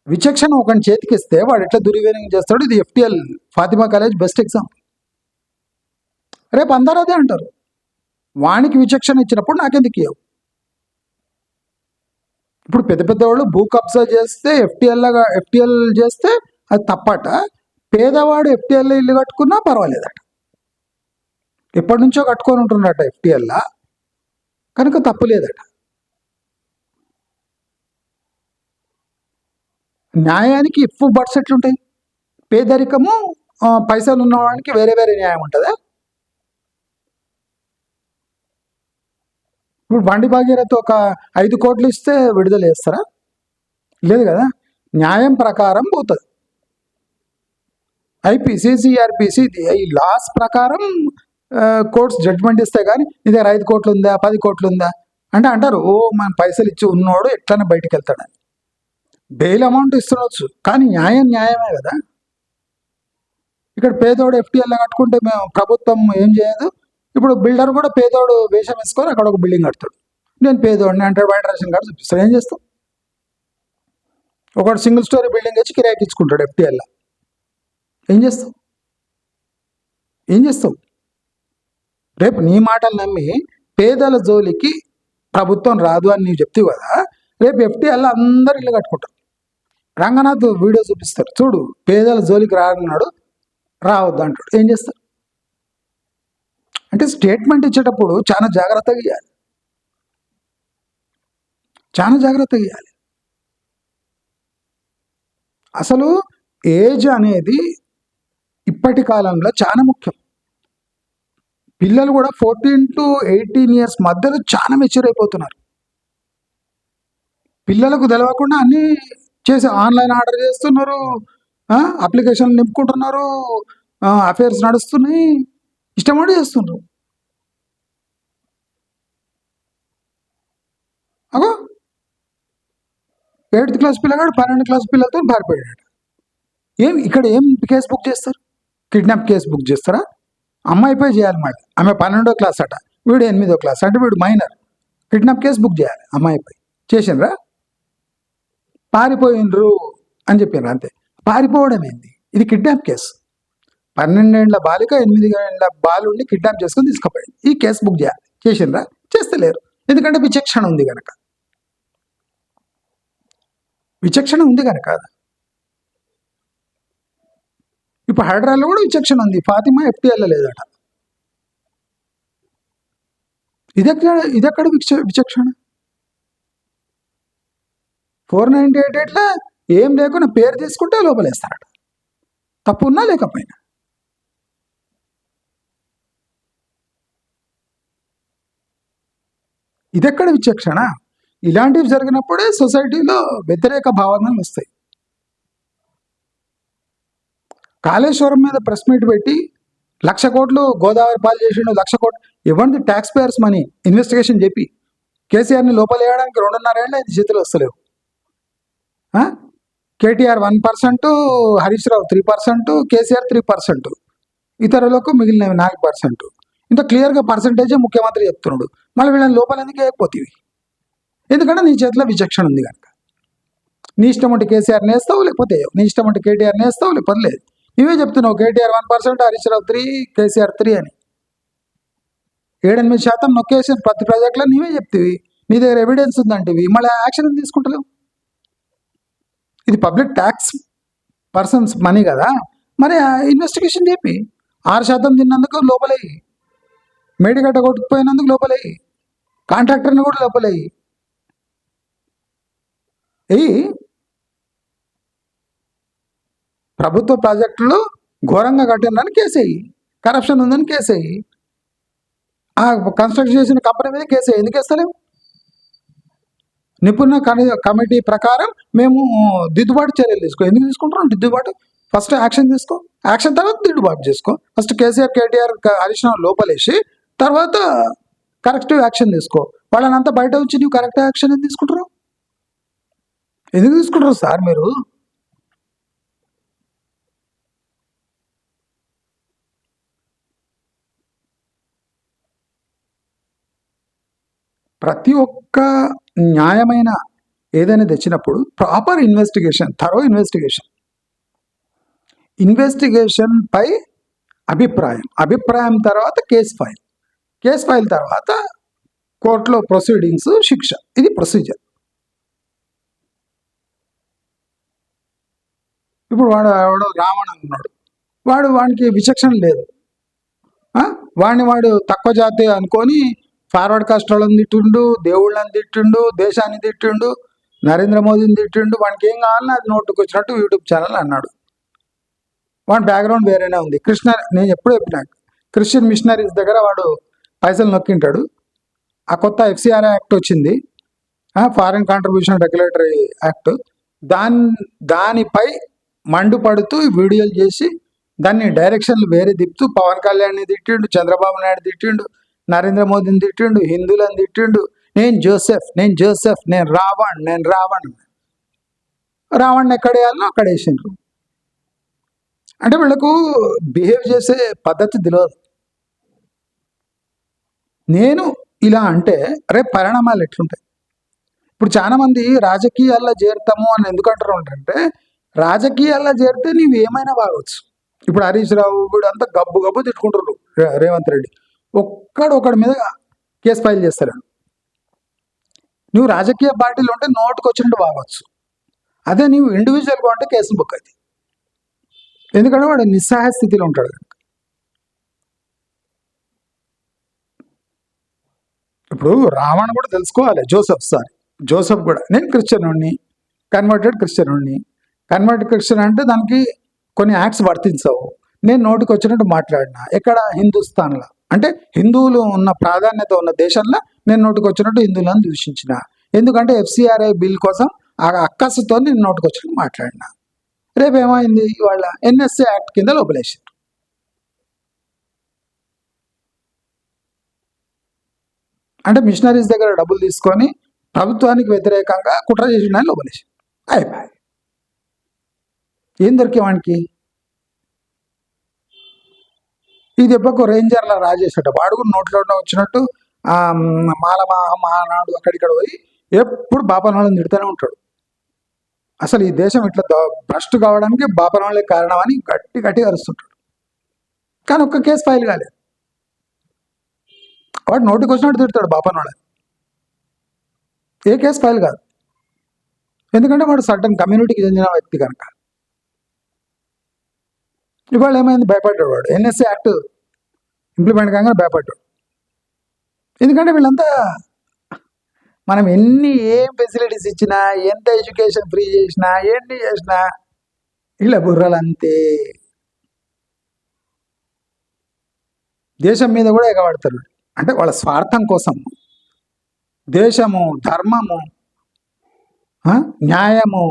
[SPEAKER 1] విచక్షణ ఒకని చేతికి ఇస్తే వాడు ఎట్లా దుర్వినియోగం చేస్తాడు. ఇది FTL Fatima college best example. రేపు అందరూ అదే అంటారు. వానికి విచక్షణ ఇచ్చినప్పుడు నాకెందుకు ఇవ్వవు? ఇప్పుడు పెద్ద పెద్ద వాళ్ళు భూ కబ్జా చేస్తే FTL చేస్తే అది తప్పట. పేదవాడు FTLలో ఇల్లు కట్టుకున్నా పర్వాలేదట. ఎప్పటి నుంచో కట్టుకొని ఉంటున్నట FTLలో, కనుక తప్పు లేదట. న్యాయానికి ఇఫ్ బట్స్ ఎట్లుంటాయి? పేదరికము, పైసలు ఉన్నవాడికి వేరే వేరే న్యాయం ఉంటుందా? ఇప్పుడు బండి భాగీరథ ఒక 5 కోట్లు ఇస్తే విడుదల చేస్తారా? లేదు కదా. న్యాయం ప్రకారం పోతుంది. IPC, CRPC ఈ లాస్ ప్రకారం కోర్ట్స్ జడ్జ్మెంట్ ఇస్తే కానీ నీ దగ్గర 5 కోట్లు ఉందా, 10 కోట్లు ఉందా అంటే అంటారు, ఓ మన పైసలు ఇచ్చి ఉన్నోడు ఎట్లనే బయటికి వెళ్తాడని. బెయిల్ అమౌంట్ ఇస్తుండొచ్చు, కానీ న్యాయం న్యాయమే కదా. ఇక్కడ పేదోడు FTLలో కట్టుకుంటే మేము ప్రభుత్వం ఏం చేయదు. ఇప్పుడు బిల్డర్ కూడా పేదోడు వేషం వేసుకొని అక్కడ ఒక బిల్డింగ్ కడతాడు. నేను పేదోడిని అంటే బయట రేషన్ కార్డు చూపిస్తాను, ఏం చేస్తాం? ఒకడు సింగిల్ స్టోరీ బిల్డింగ్ వచ్చి కిరాయికి ఇచ్చుకుంటాడు FTLలో, ఏం చేస్తావు? ఏం చేస్తావు? రేపు నీ మాటలు నమ్మి పేదల జోలికి ప్రభుత్వం రాదు అని నీవు చెప్తావు కదా, రేపు FTLలో అందరు ఇల్లు కట్టుకుంటారు. రంగనాథ్ వీడియో చూపిస్తారు, చూడు పేదల జోలికి రానున్నాడు, రావద్దు అంటాడు, ఏం చేస్తారు? అంటే స్టేట్మెంట్ ఇచ్చేటప్పుడు చాలా జాగ్రత్తగా ఇవ్వాలి, చాలా జాగ్రత్తగా ఇవ్వాలి. అసలు ఏజ్ అనేది ఇప్పటి కాలంలో చాలా ముఖ్యం. పిల్లలు కూడా 14 to 18 years మధ్యలో చాలా మెచ్యూర్ అయిపోతున్నారు. పిల్లలకు తెలవకుండా అన్నీ చేసి ఆన్లైన్ ఆర్డర్ చేస్తున్నారు, అప్లికేషన్లు నింపుకుంటున్నారు, అఫైర్స్ నడుస్తున్నాయి, ఇష్టమని చేస్తున్నారు. అగో 8th క్లాస్ పిల్లగాడు 12th క్లాస్ పిల్లలతో పారిపోయాడు. ఇక్కడ ఏం కేసు బుక్ చేస్తారు? కిడ్నాప్ కేసు బుక్ చేస్తారా? అమ్మాయిపై చేయాలి మళ్ళీ. ఆమె 12వ క్లాస్ అట, వీడు 8వ క్లాస్ అంటే వీడు మైనర్. కిడ్నాప్ కేసు బుక్ చేయాలి అమ్మాయిపై. చేసినరా? పారిపోయినరు అని చెప్పినారు అంతే. పారిపోవడం ఏంది? ఇది కిడ్నాప్ కేసు. 12 ఏళ్ల బాలిక 8 ఏళ్ల బాలుడిని కిడ్నాప్ చేసుకొని తీసుకుపోయింది. ఈ కేసు బుక్ చేయాలి. చేసినరా? చేస్తలేరు. ఎందుకంటే విచక్షణ ఉంది కనుక. విచక్షణ ఉంది కనుక. ఇప్పుడు హైడ్రాలో కూడా విచక్షణ ఉంది, ఫాతిమా ఎఫ్టీఎల్ లేదట. ఇదెక్కడ విచక్షణ? 498 ఏం లేకుండా పేరు తీసుకుంటే లోపలేస్తారట, తప్పు ఉన్నా లేకపోయినా. ఇదెక్కడ విచక్షణ? ఇలాంటివి జరిగినప్పుడే సొసైటీలో వ్యతిరేక భావనలు వస్తాయి. కాళేశ్వరం మీద ప్రెస్ మీట్ పెట్టి 1,00,000 కోట్లు గోదావరి పాలు చేసిండు, 1,00,000 కోట్లు ఇవ్వండి, ట్యాక్స్ పేయర్స్ మనీ ఇన్వెస్టిగేషన్ చెప్పి కేసీఆర్ని లోపలేయడానికి 2.5 ఏళ్ళు ఇది చేతులు వస్తలేవు. కేటీఆర్ 1%, హరీష్ రావు 3%, కేసీఆర్ 3%, ఇతరులకు మిగిలినవి 4%. ఇంత క్లియర్గా పర్సంటేజే ముఖ్యమంత్రి చెప్తున్నాడు. మళ్ళీ వీళ్ళని లోపల ఎందుకు వేయకపోతేవి? ఎందుకంటే నీ చేతిలో విచక్షణ ఉంది కనుక. నీ ఇష్టం ఉంటే కేసీఆర్ నేస్తావు, లేకపోతే నీ ఇష్టం ఉంటే కేటీఆర్ నేస్తావు, లేకపోతే లేదు. నువ్వే చెప్తున్నావు కేటీఆర్ 1%, హరీష్ రావు 3%, కేసీఆర్ 3% అని. 7-8% నొక్కేసిన ప్రతి ప్రాజెక్టులో నీవే చెప్తివి, నీ దగ్గర ఎవిడెన్స్ ఉందంటివి, మళ్ళీ యాక్షన్ తీసుకుంటలేవు. ఇది పబ్లిక్ ట్యాక్స్ పర్సన్స్ మనీ కదా, మరి ఇన్వెస్టిగేషన్ చెప్పి 6% తిన్నందుకు లోపలేయి, మేడిగడ్డ కొట్టుకుపోయినందుకు లోపలేయి, కాంట్రాక్టర్ని కూడా లోపలేయి. ప్రభుత్వ ప్రాజెక్టులు ఘోరంగా కట్టిందని కేసేయి, కరప్షన్ ఉందని కేసేయి, ఆ కన్స్ట్రక్ట్ చేసిన కంపెనీ మీద కేసేయి. ఎందుకు వేస్తలేవు? నిపుణుల కమిటీ ప్రకారం మేము దిద్దుబాటు చర్యలు తీసుకో. ఎందుకు తీసుకుంటున్నాం దిద్దుబాటు? ఫస్ట్ యాక్షన్ తీసుకో, యాక్షన్ తర్వాత దిద్దుబాటు చేసుకో. ఫస్ట్ కేసీఆర్, కేటీఆర్, హరీష్ రావు లోపలేసి తర్వాత కరెక్టివ్ యాక్షన్ తీసుకో. వాళ్ళనంతా బయట వచ్చి నువ్వు కరెక్టివ్ యాక్షన్ ఎందుకు తీసుకుంటారు? ఎందుకు తీసుకుంటారు సార్ మీరు? ప్రతి ఒక్క న్యాయమైన ఏదైనా తెచ్చినప్పుడు ప్రాపర్ ఇన్వెస్టిగేషన్, థరో ఇన్వెస్టిగేషన్ పై అభిప్రాయం తర్వాత కేసు ఫైల్ తర్వాత కోర్టులో ప్రొసీడింగ్స్, శిక్ష. ఇది ప్రొసీజర్. ఇప్పుడు వాడు రావణ్ ఉన్నాడు, వాడికి విచక్షణ లేదు. వాడు తక్కువ జాతి అనుకొని ఫార్వర్డ్ కాస్ట్ వాళ్ళని తిట్టిండు, దేవుళ్ళని తిట్టిండు, దేశాన్ని తిట్టిండు, నరేంద్ర మోదీని తిట్టిండు. వానికి ఏం కావాలన్నా అది నోటుకు వచ్చినట్టు యూట్యూబ్ ఛానల్ అన్నాడు. వాడి బ్యాక్గ్రౌండ్ వేరేనే ఉంది. నేను ఎప్పుడు చెప్పినా, క్రిస్టియన్ మిషనరీస్ దగ్గర వాడు పైసలు నొక్కింటాడు. ఆ కొత్త FCRA యాక్ట్ వచ్చింది, ఫారెన్ కాంట్రిబ్యూషన్ రెగ్యులేటరీ యాక్ట్. దానిపై మండిపడుతూ వీడియోలు చేసి దాన్ని డైరెక్షన్లు వేరే తిప్పుతూ పవన్ కళ్యాణ్ని తిట్టిండు, చంద్రబాబు నాయుడు తిట్టిండు, నరేంద్ర మోదీని తిట్టిండు, హిందువులను తిట్టిండు. నేను జోసెఫ్, నేను రావణ్ ఎక్కడ వేయాలనో అక్కడ వేసిండ్రు. అంటే వీళ్ళకు బిహేవ్ చేసే పద్ధతి తెలియదు. నేను ఇలా అంటే రేపు పరిణామాలు ఎట్లుంటాయి? ఇప్పుడు చాలా మంది రాజకీయాల్లో చేరుతాము అని ఎందుకంటారు అంటే, రాజకీయాల్లో చేరితే నీవు ఏమైనా బాగవచ్చు. ఇప్పుడు హరీష్ రావు కూడా అంతా గబ్బు తిట్టుకుంటారు రేవంత్ రెడ్డి. ఒకడి మీద కేసు ఫైల్ చేస్తారు. నువ్వు రాజకీయ పార్టీలు ఉంటే నోటుకు వచ్చినట్టు బాగవచ్చు. అదే నీవు ఇండివిజువల్గా ఉంటే కేసులు బుక్ అవుతాయి. ఎందుకంటే వాడు నిస్సహాయ స్థితిలో ఉంటాడు కనుక. ఇప్పుడు రావణ్ కూడా తెలుసుకోవాలి, జోసెఫ్ కూడా నేను క్రిస్టియన్, కన్వర్టెడ్ క్రిస్టియన్ అంటే దానికి కొన్ని యాక్ట్స్ వర్తించవు. నేను నోటికి వచ్చినట్టు మాట్లాడినా, ఎక్కడ హిందుస్థాన్లో అంటే హిందువులు ఉన్న ప్రాధాన్యత ఉన్న దేశంలో నేను నోటికి వచ్చినట్టు హిందువులను దూషించిన. ఎందుకంటే FCRA బిల్ కోసం ఆ అక్కసుతో నేను నోటికి వచ్చినట్టు మాట్లాడినా. రేపు ఏమైంది? వాళ్ళ NSA యాక్ట్ కింద లోపలేసారు. అంటే మిషనరీస్ దగ్గర డబ్బులు తీసుకొని ప్రభుత్వానికి వ్యతిరేకంగా కుట్ర చేసిన లోపలేసారు. అయిపోయి ఏం దొరికే వానికి? ఈ దెబ్బకు రేంజర్ల రాజేషట వాడు కూడా నోట్లో వచ్చినట్టు మానాడు అక్కడిక్కడ పోయి ఎప్పుడు బాపనాళ్ళని తిడుతూనే ఉంటాడు. అసలు ఈ దేశం ఇట్లా భ్రష్టు కావడానికి బాపనాళ్ళే కారణం అని గట్టి అరుస్తుంటాడు. కానీ ఒక్క కేసు ఫైల్ కాలేదు. వాడు నోటికి వచ్చినట్టు తిడతాడు బాపనాళ్ళని, ఏ కేసు ఫైల్ కాదు. ఎందుకంటే వాడు సర్టన్ కమ్యూనిటీకి చెందిన వ్యక్తి కనుక. ఇవాళ ఏమైంది, భయపడ్డాడు వాడు. ఎన్ఎస్సీ యాక్ట్ ఇంప్లిమెంట్ కాగానే భయపడ్డాడు. ఎందుకంటే వీళ్ళంతా మనం ఏం ఫెసిలిటీస్ ఇచ్చినా, ఎంత ఎడ్యుకేషన్ ఫ్రీ చేసినా, ఏంటి చేసినా వీళ్ళ బుర్రలు అంతే. దేశం మీద కూడా ఎగబడతారు. అంటే వాళ్ళ స్వార్థం కోసం. దేశము, ధర్మము, న్యాయము,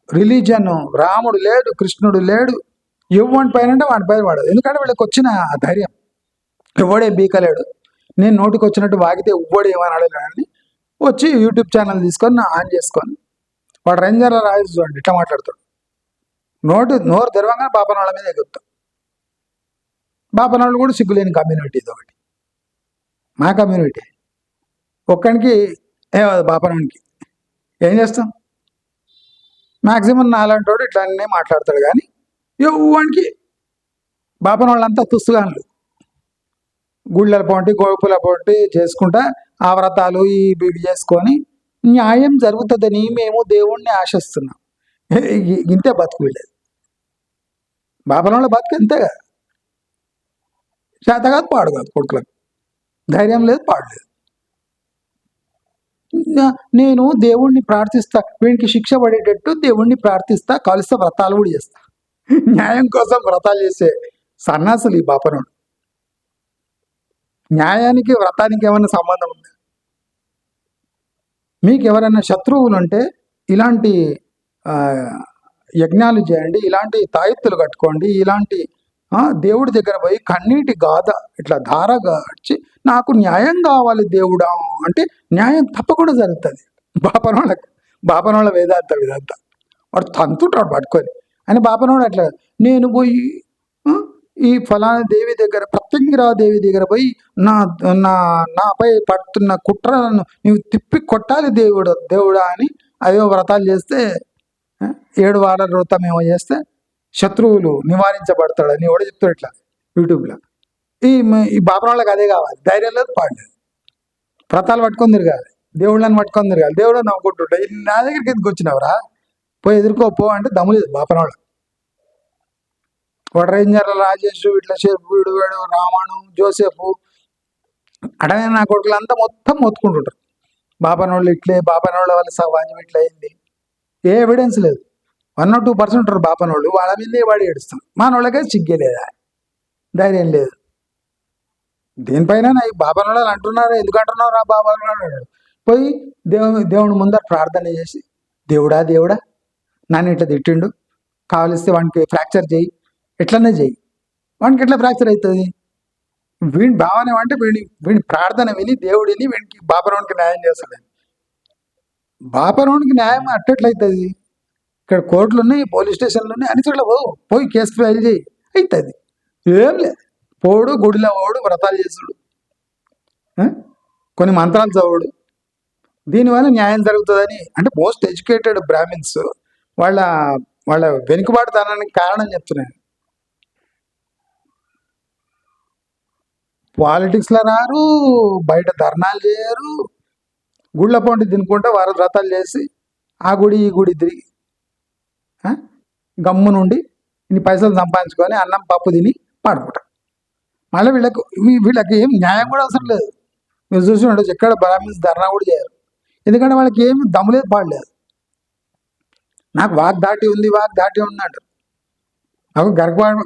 [SPEAKER 1] రిలీజను, రాముడు లేడు, కృష్ణుడు లేడు, ఎవరి పైన అంటే వాడి పైన వాడదు. ఎందుకంటే వీళ్ళకి వచ్చిన ఆ ధైర్యం. ఎవడే బీకలేడు. నేను నోటికి వచ్చినట్టు వాగితే ఎవ్వడు ఏమని అని వచ్చి యూట్యూబ్ ఛానల్ తీసుకొని ఆన్ చేసుకొని వాడు రేంజర్ల రాజు చూడండి ఇట్లా మాట్లాడతాడు. నోరు తెరవంగానే బాపనోళ్ళ మీద ఎగురుతాం. బాపనోళ్ళు కూడా సిగ్గులేని కమ్యూనిటీ ఇది ఒకటి. మా కమ్యూనిటీ ఒక్కడికి బాపనోనికి ఏం చేస్తాం? మ్యాక్సిమం నాలాంటి వాడు ఇట్లానే మాట్లాడతాడు. కానీ ఎవరికి బాపనోళ్ళంతా తుస్తుగానులు, గుళ్ళల పోటీ, గోపుల పోటీ చేసుకుంటా ఆ వ్రతాలు ఇవి చేసుకొని న్యాయం జరుగుతుందని మేము దేవుణ్ణి ఆశిస్తున్నాం. ఇంతే బతుకు వీళ్ళేది. బాపనోళ్ళ బతుకు ఎంతేగా. చేత కాదు, పాడు కాదు, కొడుకులకు ధైర్యం లేదు, పాడలేదు. నేను దేవుణ్ణి ప్రార్థిస్తా, వీడికి శిక్ష పడేటట్టు దేవుణ్ణి ప్రార్థిస్తా, కలిస్తే వ్రతాలు కూడా చేస్తా. న్యాయం కోసం వ్రతాలు చేసే సన్నాసులు ఈ బాపనోడు. న్యాయానికి వ్రతానికి ఏమైనా సంబంధం ఉంది? మీకు ఎవరైనా శత్రువులు ఉంటే ఇలాంటి యజ్ఞాలు చేయండి, ఇలాంటి తాయెత్తులు కట్టుకోండి, ఇలాంటి దేవుడి దగ్గర పోయి కన్నీటి గాథ ఇట్లా ధారగా వచ్చి నాకు న్యాయం కావాలి దేవుడా అంటే న్యాయం తప్పకుండా జరుగుతుంది. బాపనోళ్ళ వేదాంతం ఇదంతా. వాడు తంతుంటాడు పట్టుకొని. అని బాపనోడు అట్లా నేను పోయి ఈ ఫలానా దేవి దగ్గర, ప్రత్యంగిరా దేవి దగ్గర పోయి నాపై పడుతున్న కుట్రలను నీవు తిప్పి కొట్టాలి దేవుడా అని అయ్యో వ్రతాలు చేస్తే 7 వారాల వ్రతం ఏమో చేస్తే శత్రువులు నివారించబడతాడని కూడా చెప్తాడు ఇట్లా యూట్యూబ్లో. ఈ బాపనోళ్ళకి అదే కావాలి. ధైర్యం లేదు, పాడలేదు. వ్రతాలు పట్టుకొని తిరగాలి, దేవుళ్ళని పట్టుకొని తిరగాలి. దేవుడు నవ్వుకుంటుంటా నా దగ్గరికి ఎందుకు వచ్చినావురా, పోయి ఎదుర్కోపో అంటే దమ్ము లేదు బాపనోళ్ళ. వాడు రేంజర్ల రాజేష్, ఇట్లా వీడు రావణు, జోసెఫ్ అడనే నా కొడుకులంతా మొత్తం మొత్తుకుంటుంటారు. బాపనోళ్ళు ఇట్లే, బాపనోళ్ళ వల్ల సమాజం ఇట్లా అయింది. ఏ ఎవిడెన్స్ లేదు. 1 or 2% ఉంటారు బాపనోళ్ళు, వాళ్ళ మీదే వాడి ఏడుస్తాం. మానోళ్ళకైతే సిగ్గేలేదా, ధైర్యం లేదు. దేనిపైన ఈ బాపనోళ్ళు అంటున్నారు. ఎందుకు అంటున్నారు రా బాపనోళ్ళు? పోయి దేవుని ముందర ప్రార్థన చేసి దేవుడా నన్ను ఇట్లా తిట్టిండు, కావలిస్తే వానికి ఫ్రాక్చర్ చేయి, ఎట్లనే చేయి, వానికి ఎట్లా ఫ్రాక్చర్ అవుతుంది? వీడి భావన అంటే వీడి ప్రార్థన విని దేవుడు విని వీడికి బాపనోడికి న్యాయం చేస్తాడు. బాపనోడికి న్యాయం అట్టెట్లయితుంది? ఇక్కడ కోర్టులు ఉన్నాయి, పోలీస్ స్టేషన్లు ఉన్నాయి, అన్ని చోట్ల పోయి కేసు ఫైల్ చేయి, అవుతుంది. ఏం లేదు, పోడు గుడిలో పోడు, వ్రతాలు చేసుడు, కొన్ని మంత్రాలు చదువుడు, దీనివల్ల న్యాయం జరుగుతుందని. అంటే మోస్ట్ ఎడ్యుకేటెడ్ బ్రాహ్మిన్స్ వాళ్ళ వెనుకబాటుతనానికి కారణం చెప్తున్నాను. పాలిటిక్స్లో రారు, బయట ధర్నాలు చేయరు, గుళ్ళ పొంటి తినుకుంటే వారు వ్రతాలు చేసి ఆ గుడి ఈ గుడి తిరిగి గమ్ము నుండి ఇన్ని పైసలు సంపాదించుకొని అన్నం పప్పు తిని పాడుకుంటారు. మళ్ళీ వీళ్ళకి ఏం న్యాయం కూడా అవసరం లేదు. మీరు చూసి ఉండొచ్చు, ఎక్కడ బ్రాహ్మిన్స్ ధర్నా కూడా చేయరు. ఎందుకంటే వాళ్ళకి ఏమి దమ్ము లేదు, పాడలేదు. నాకు వాక్ దాటి ఉంది అంటారు. నాకు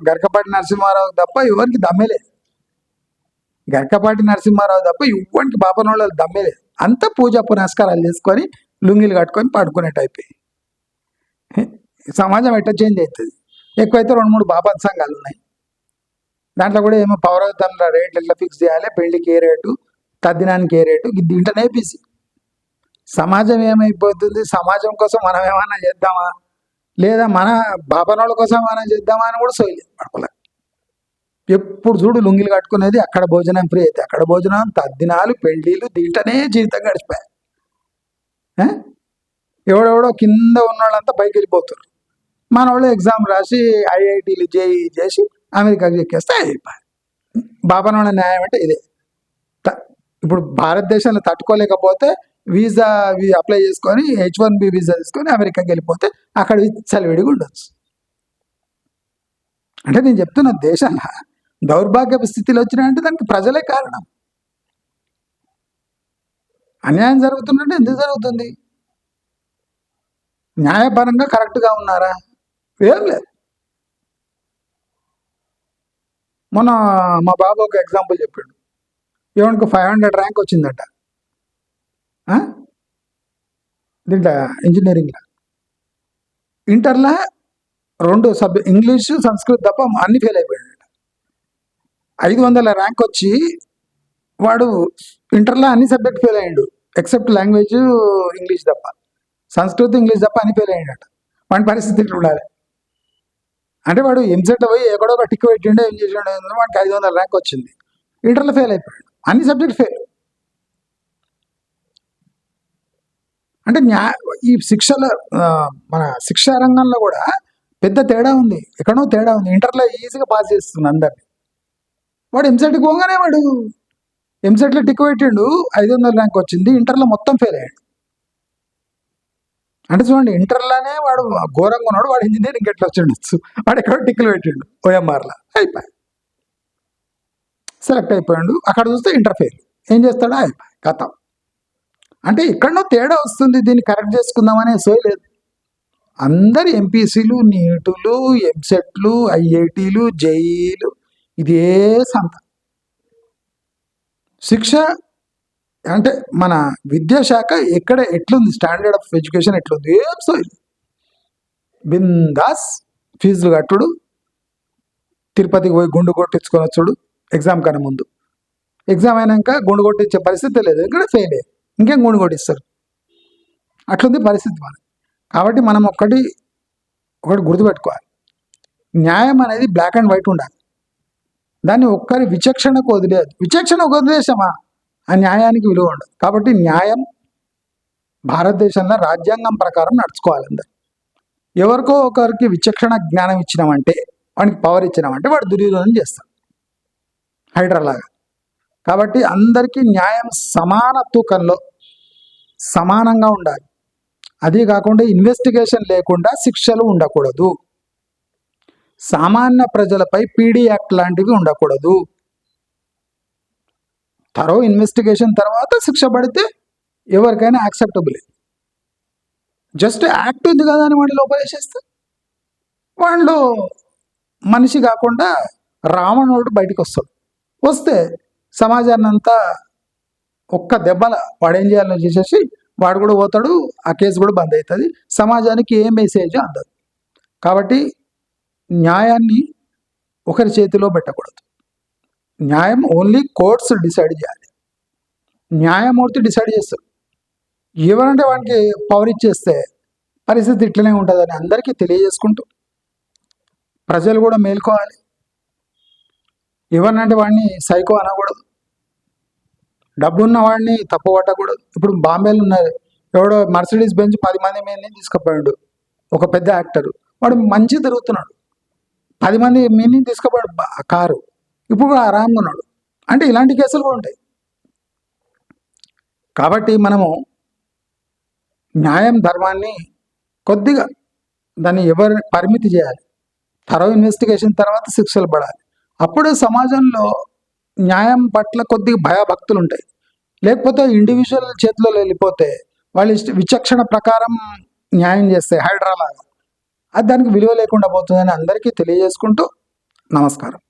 [SPEAKER 1] గరకపాటి నరసింహారావు తప్ప ఎవరికి దమ్మేలేదు. గరకపాటి నరసింహారావు తప్ప ఎవరికి బాపనోళ్ళ దమ్మేలేదు. అంతా పూజ పునస్కారాలు చేసుకొని లుంగిలు కట్టుకొని పాడుకునే టైప్. సమాజం ఎట్లా చేంజ్ అవుతుంది? ఎక్కువైతే 2-3 బాపా సంఘాలు ఉన్నాయి. దాంట్లో కూడా ఏమో పౌరతంలో రేట్లు ఎట్లా ఫిక్స్ చేయాలి, పెళ్లికి ఏ రేటు, తద్దినానికి ఏ రేటు, దీంట్లో నేర్పిసి సమాజం ఏమైపోతుంది? సమాజం కోసం మనం ఏమైనా చేద్దామా, లేదా మన బాపనోళ్ళ కోసం ఏమైనా చేద్దామా అని కూడా సోయలేదు పడుకోలే. ఎప్పుడు చూడు లుంగిలు కట్టుకునేది, అక్కడ భోజనం ఫ్రీ అయితే అక్కడ భోజనం, తద్దినాలు, పెళ్లిళ్ళు, దీంట్లోనే జీవితం గడిచిపోయాయి. ఎవడెవడో కింద ఉన్న వాళ్ళంతా పైకి వెళ్ళిపోతారు. మన వాళ్ళు ఎగ్జామ్ రాసి ఐఐటీలు జేఈ చేసి అమెరికాకి ఎక్కేస్తే అయిపోయి. బాపనోళ్ళ న్యాయం అంటే ఇదే. ఇప్పుడు భారతదేశంలో తట్టుకోలేకపోతే వీసా అప్లై చేసుకొని H1B వీసా తీసుకొని అమెరికాకి వెళ్ళిపోతే అక్కడ చలివిడిగా ఉండొచ్చు. అంటే నేను చెప్తున్న దేశంలో దౌర్భాగ్యపు స్థితిలో వచ్చినాయంటే దానికి ప్రజలే కారణం. అన్యాయం జరుగుతుందంటే ఎందుకు జరుగుతుంది? న్యాయపరంగా కరెక్ట్గా ఉన్నారా? ఏం లేదు. మొన్న మా బాబు ఒక ఎగ్జాంపుల్ చెప్పాడు. ఏమనుకో 500 ర్యాంక్ వచ్చిందట దీంట్లో ఇంజనీరింగ్లో. ఇంటర్లో 2 ఇంగ్లీషు సంస్కృత్ తప్ప అన్ని ఫెయిల్ అయిపోయాడు. 500 ర్యాంక్ వచ్చి వాడు ఇంటర్లో అన్ని సబ్జెక్ట్ ఫెయిల్ అయ్యాడు ఎక్సెప్ట్ లాంగ్వేజ్ ఇంగ్లీష్ తప్ప, సంస్కృత్ ఇంగ్లీష్ తప్ప అన్ని ఫెయిల్ అయ్యాడట. వాడి పరిస్థితి ఇట్లా ఉండాలి అంటే వాడు ఎంసెట్ పోయి ఎక్కడో ఒక టిక్ పెట్టిండో ఏం చేసిండో వాడికి 500 ర్యాంక్ వచ్చింది, ఇంటర్లో ఫెయిల్ అయిపోయాడు, అన్ని సబ్జెక్ట్ ఫెయిల్. అంటే ఈ శిక్షల మన శిక్షా రంగంలో కూడా పెద్ద తేడా ఉంది, ఎక్కడో తేడా ఉంది. ఇంటర్లో ఈజీగా పాస్ చేస్తుంది అందరినీ, వాడు ఎంసెట్కి పోగానే వాడు ఎంసెట్లో టిక్ పెట్టిండు 500 ర్యాంక్ వచ్చింది, ఇంటర్లో మొత్తం ఫెయిల్ అయ్యాడు. అంటే చూడండి, ఇంటర్లోనే వాడు ఘోరంగా ఉన్నాడు, వాడు ఇంజనీరింగ్ ఎట్లా వచ్చిండొచ్చు, వాడు ఎక్కడో టిక్కులు పెట్టిండు ఓఎంఆర్లో, అయిపోయి సెలెక్ట్ అయిపోయాడు. అక్కడ చూస్తే ఇంటర్ ఫెయిల్, ఏం చేస్తాడో అయిపోయి కథ. అంటే ఎక్కడో తేడా వస్తుంది, దీన్ని కరెక్ట్ చేసుకుందామనే సోయి లేదు. అందరు ఎంపీసీలు, నీటులు, ఎంసెట్లు, ఐఐటీలు, జేఈలు, ఇదే సంత. శిక్ష అంటే మన విద్యాశాఖ ఎక్కడ ఎట్లుంది, స్టాండర్డ్ ఆఫ్ ఎడ్యుకేషన్ ఎట్లుంది, ఏం సోయి. బిందాస్ ఫీజులు కట్టుడు, తిరుపతికి పోయి గుండు కొట్టించుకొని వచ్చుడు ఎగ్జామ్ కన్నా ముందు, ఎగ్జామ్ అయినాక గుండు కొట్టించే పరిస్థితి లేదు, ఇక్కడ ఫెయిల్ అయ్యి ఇంకేం గుండు కొట్టిస్తారు, అట్లుంది పరిస్థితి మనకి. కాబట్టి మనం ఒకటి గుర్తుపెట్టుకోవాలి, న్యాయం అనేది బ్లాక్ అండ్ వైట్ ఉండాలి, దాన్ని ఒక్కరి విచక్షణకు వదిలేదు. విచక్షణకు వదిలేసామా ఆ న్యాయానికి విలువ ఉండదు. కాబట్టి న్యాయం భారతదేశంలో రాజ్యాంగం ప్రకారం నడుచుకోవాలి అందరు. ఎవరికో ఒకరికి విచక్షణ జ్ఞానం ఇచ్చినామంటే, వాడికి పవర్ ఇచ్చినామంటే వాడు దుర్యోధనం చేస్తాడు హైడ్రాలాగా. కాబట్టి అందరికీ న్యాయం సమాన తూకంలో సమానంగా ఉండాలి. అదే కాకుండా ఇన్వెస్టిగేషన్ లేకుండా శిక్షలు ఉండకూడదు, సామాన్య ప్రజలపై పీడీ యాక్ట్ లాంటివి ఉండకూడదు. తరో ఇన్వెస్టిగేషన్ తర్వాత శిక్ష పడితే ఎవరికైనా యాక్సెప్టబుల్. జస్ట్ యాక్ట్ ఉంది కదా అని వాడిని లోపలేసేస్తే వాళ్ళు మనిషి కాకుండా రావణుడు బయటికి వస్తాడు. వస్తే సమాజాన్ని అంతా ఒక్క దెబ్బల వాడేం చేయాలో చేసేసి వాడు కూడా పోతాడు, ఆ కేసు కూడా బంద్ అవుతుంది, సమాజానికి ఏ మెసేజ్ అందదు. కాబట్టి న్యాయాన్ని ఒకరి చేతిలో పెట్టకూడదు. న్యాయం ఓన్లీ కోర్ట్స్ డిసైడ్ చేయాలి, న్యాయమూర్తి డిసైడ్ చేస్తారు. ఎవరంటే వాడికి పవర్ ఇచ్చేస్తే పరిస్థితి ఇట్లనే ఉంటుందని అందరికీ తెలియజేసుకుంటూ ప్రజలు కూడా మేల్కోవాలి. ఎవరినంటే వాడిని సైకో అనకూడదు, డబ్బున్న వాడిని తప్పు పట్టకూడదు. ఇప్పుడు బాంబేలో ఉన్నారు, ఎవడో మర్సిడీస్ బెంచ్ 10 మంది మీదని తీసుకుపోయాడు ఒక పెద్ద యాక్టర్, వాడు మంచి తిరుగుతున్నాడు, 10 మంది మీని తీసుకుపోయాడు కారు, ఇప్పుడు ఆరాంగా ఉన్నాడు. అంటే ఇలాంటి కేసులు కూడా ఉంటాయి. కాబట్టి మనము న్యాయం ధర్మాన్ని కొద్దిగా దాన్ని ఎవరు పరిమితి చేయాలి, తరో ఇన్వెస్టిగేషన్ తర్వాత శిక్షలు పడాలి. అప్పుడు సమాజంలో న్యాయం పట్ల కొద్దిగా భయభక్తులు ఉంటాయి. లేకపోతే ఇండివిజువల్ చేతిలో వెళ్ళిపోతే వాళ్ళు విచక్షణ ప్రకారం న్యాయం చేస్తే హైడ్రాలాగా, అది దానికి విలువ లేకుండా పోతుందని అందరికీ తెలియజేసుకుంటూ నమస్కారం.